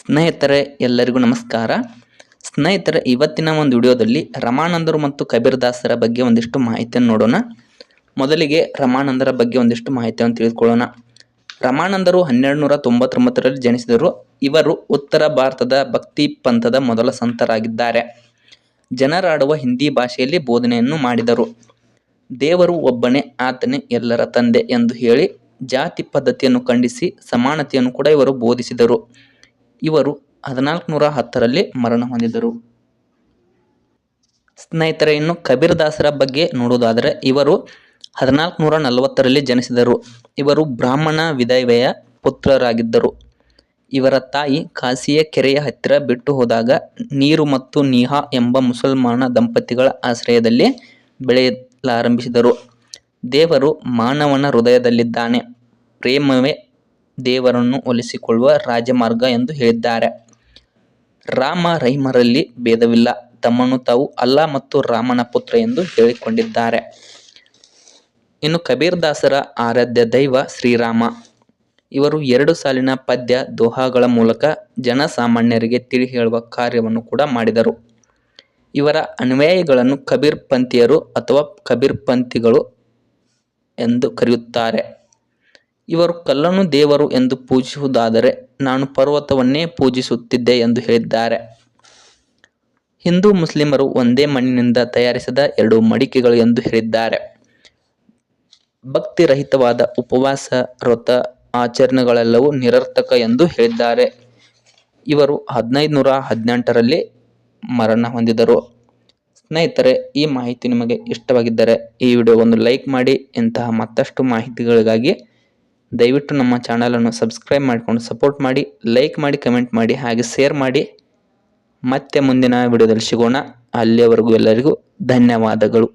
ಸ್ನೇಹಿತರೆ ಎಲ್ಲರಿಗೂ ನಮಸ್ಕಾರ. ಸ್ನೇಹಿತರೆ ಇವತ್ತಿನ ಒಂದು ವಿಡಿಯೋದಲ್ಲಿ ರಮಾನಂದರು ಮತ್ತು ಕಬೀರದಾಸರ ಬಗ್ಗೆ ಒಂದಿಷ್ಟು ಮಾಹಿತಿಯನ್ನು ನೋಡೋಣ. ಮೊದಲಿಗೆ ರಮಾನಂದರ ಬಗ್ಗೆ ಒಂದಿಷ್ಟು ಮಾಹಿತಿಯನ್ನು ತಿಳಿದುಕೊಳ್ಳೋಣ. ರಮಾನಂದರು 1299ರಲ್ಲಿ ಜನಿಸಿದರು. ಇವರು ಉತ್ತರ ಭಾರತದ ಭಕ್ತಿ ಪಂಥದ ಮೊದಲ ಸಂತರಾಗಿದ್ದಾರೆ. ಜನರಾಡುವ ಹಿಂದಿ ಭಾಷೆಯಲ್ಲಿ ಬೋಧನೆಯನ್ನು ಮಾಡಿದರು. ದೇವರು ಒಬ್ಬನೇ, ಆತನೇ ಎಲ್ಲರ ತಂದೆ ಎಂದು ಹೇಳಿ ಜಾತಿ ಪದ್ಧತಿಯನ್ನು ಖಂಡಿಸಿ ಸಮಾನತೆಯನ್ನು ಕೂಡ ಇವರು ಬೋಧಿಸಿದರು. ಇವರು 1410ರಲ್ಲಿ ಮರಣ ಹೊಂದಿದರು. ಸ್ನೇಹಿತರೆ ಇನ್ನು ಕಬೀರದಾಸರ ಬಗ್ಗೆ ನೋಡುವುದಾದರೆ ಇವರು 1440ರಲ್ಲಿ ಜನಿಸಿದರು. ಇವರು ಬ್ರಾಹ್ಮಣ ವಿಧವೆಯ ಪುತ್ರರಾಗಿದ್ದರು. ಇವರ ತಾಯಿ ಕಾಸಿಯ ಕೆರೆಯ ಹತ್ತಿರ ಬಿಟ್ಟು ಹೋದಾಗ ನೀರು ಮತ್ತು ನೀಹಾ ಎಂಬ ಮುಸಲ್ಮಾನ ದಂಪತಿಗಳ ಆಶ್ರಯದಲ್ಲಿ ಬೆಳೆಯಲಾರಂಭಿಸಿದರು. ದೇವರು ಮಾನವನ ಹೃದಯದಲ್ಲಿದ್ದಾನೆ. ಪ್ರೇಮವೇ ದೇವರನ್ನು ಒಲಿಸಿಕೊಳ್ಳುವ ರಾಜಮಾರ್ಗ ಎಂದು ಹೇಳಿದ್ದಾರೆ. ರಾಮ ರಹೀಮರಲ್ಲಿ ಭೇದವಿಲ್ಲ. ತಮ್ಮನ್ನು ತಾವು ಅಲ್ಲಾ ಮತ್ತು ರಾಮನ ಪುತ್ರ ಎಂದು ಹೇಳಿಕೊಂಡಿದ್ದಾರೆ. ಇನ್ನು ಕಬೀರದಾಸರ ಆರಾಧ್ಯ ದೈವ ಶ್ರೀರಾಮ. ಇವರು 2 ಸಾಲಿನ ಪದ್ಯ ದೋಹಾಗಳ ಮೂಲಕ ಜನಸಾಮಾನ್ಯರಿಗೆ ತಿಳಿ ಹೇಳುವ ಕಾರ್ಯವನ್ನು ಕೂಡ ಮಾಡಿದರು. ಇವರ ಅನುಯಾಯಿಗಳನ್ನು ಕಬೀರ್ ಪಂಥೀಯರು ಅಥವಾ ಕಬೀರ್ ಪಂಥಿಗಳು ಎಂದು ಕರೆಯುತ್ತಾರೆ. ಇವರು ಕಲ್ಲನ್ನು ದೇವರು ಎಂದು ಪೂಜಿಸುವುದಾದರೆ ನಾನು ಪರ್ವತವನ್ನೇ ಪೂಜಿಸುತ್ತಿದ್ದೆ ಎಂದು ಹೇಳಿದ್ದಾರೆ. ಹಿಂದೂ ಮುಸ್ಲಿಮರು ಒಂದೇ ಮಣ್ಣಿನಿಂದ ತಯಾರಿಸಿದ 2 ಮಡಿಕೆಗಳು ಎಂದು ಹೇಳಿದ್ದಾರೆ. ಭಕ್ತಿರಹಿತವಾದ ಉಪವಾಸ, ವ್ರತ, ಆಚರಣೆಗಳೆಲ್ಲವೂ ನಿರರ್ಥಕ ಎಂದು ಹೇಳಿದ್ದಾರೆ. ಇವರು 1518ರಲ್ಲಿ ಮರಣ ಹೊಂದಿದರು. ಸ್ನೇಹಿತರೆ ಈ ಮಾಹಿತಿ ನಿಮಗೆ ಇಷ್ಟವಾಗಿದ್ದರೆ ಈ ವಿಡಿಯೋವನ್ನು ಲೈಕ್ ಮಾಡಿ. ಇಂತಹ ಮತ್ತಷ್ಟು ಮಾಹಿತಿಗಳಿಗಾಗಿ ದಯವಿಟ್ಟು ನಮ್ಮ ಚಾನಲನ್ನು ಸಬ್ಸ್ಕ್ರೈಬ್ ಮಾಡಿಕೊಂಡು ಸಪೋರ್ಟ್ ಮಾಡಿ, ಲೈಕ್ ಮಾಡಿ, ಕಮೆಂಟ್ ಮಾಡಿ, ಹಾಗೆ ಶೇರ್ ಮಾಡಿ. ಮತ್ತೆ ಮುಂದಿನ ವಿಡಿಯೋದಲ್ಲಿ ಸಿಗೋಣ. ಅಲ್ಲಿಯವರೆಗೂ ಎಲ್ಲರಿಗೂ ಧನ್ಯವಾದಗಳು.